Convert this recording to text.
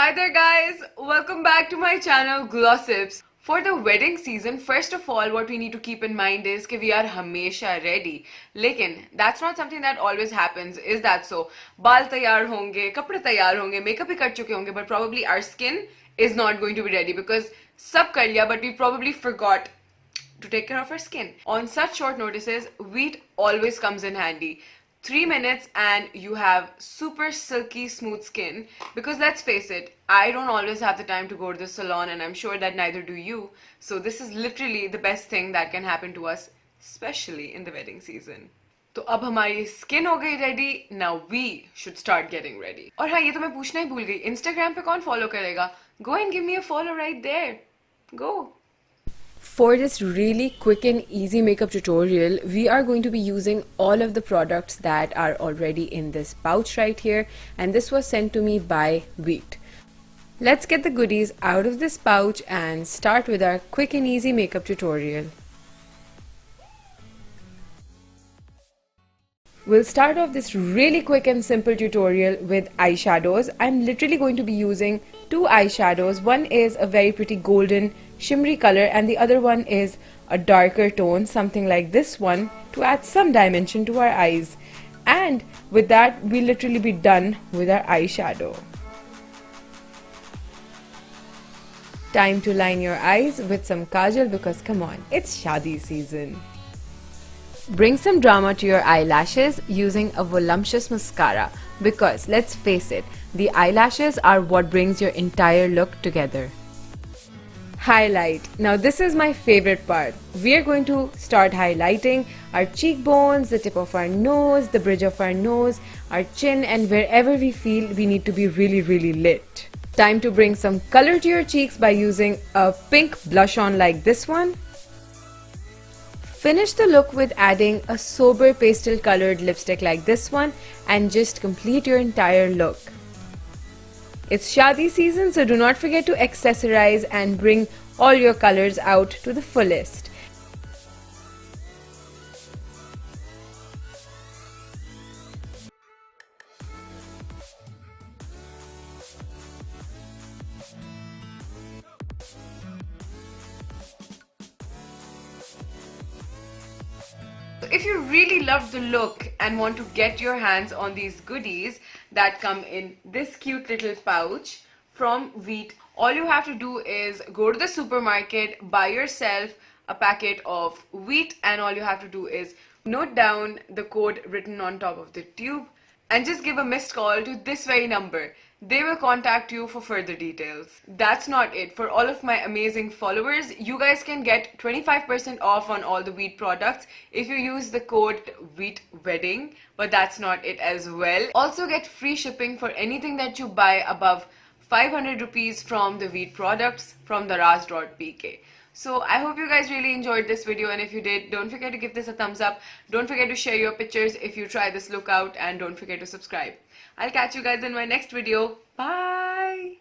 Hi there guys, welcome back to my channel Glossips. For the wedding season, first of all what we need to keep in mind is that we are hamesha ready. Lekin that's not something that always happens. Is that so? Baal taiyar honge, kapde taiyar honge, makeup bhi kar chuke honge, but probably our skin is not going to be ready because sab kar liya but we probably forgot to take care of our skin. On such short notices, Veet always comes in handy. 3 minutes and you have super silky smooth skin, because let's face it, I don't always have the time to go to the salon and I'm sure that neither do you. So this is literally the best thing that can happen to us, especially in the wedding season. तो अब हमारी skin हो गई ready. Now we should start getting ready. और हाँ, ये तो मैं पूछना ही भूल गई, इंस्टाग्राम पे कौन फॉलो करेगा? Go and give me a follow right there. Go. For this really quick and easy makeup tutorial, we are going to be using all of the products that are already in this pouch right here, and this was sent to me by Veet. Let's get the goodies out of this pouch and start with our quick and easy makeup tutorial. We'll start off this really quick and simple tutorial with eyeshadows. I'm literally going to be using two eyeshadows. One is a very pretty golden shimmery color and the other one is a darker tone, something like this one, to add some dimension to our eyes. And with that, we'll literally be done with our eyeshadow. Time to line your eyes with some kajal because come on, it's shadi season. Bring some drama to your eyelashes using a voluptuous mascara, because let's face it, the eyelashes are what brings your entire look together. Highlight. Now this is my favorite part. We are going to start highlighting our cheekbones, the tip of our nose, the bridge of our nose, our chin, and wherever we feel we need to be really lit. Time to bring some color to your cheeks by using a pink blush on like this one. Finish the look with adding a sober pastel colored lipstick like this one and just complete your entire look. It's shadi season, so do not forget to accessorize and bring all your colors out to the fullest. If you really love the look and want to get your hands on these goodies that come in this cute little pouch from Veet, all you have to do is go to the supermarket, buy yourself a packet of Veet, and all you have to do is note down the code written on top of the tube and just give a missed call to this very number. They will contact you for further details. That's not it. For all of my amazing followers, you guys can get 25% off on all the Veet products if you use the code VEETWEDDING, but that's not it as well. Also get free shipping for anything that you buy above 500 rupees from the Veet products from daraz.pk. So I hope you guys really enjoyed this video, and if you did, don't forget to give this a thumbs up. Don't forget to share your pictures if you try this look out, and don't forget to subscribe. I'll catch you guys in my next video. Bye!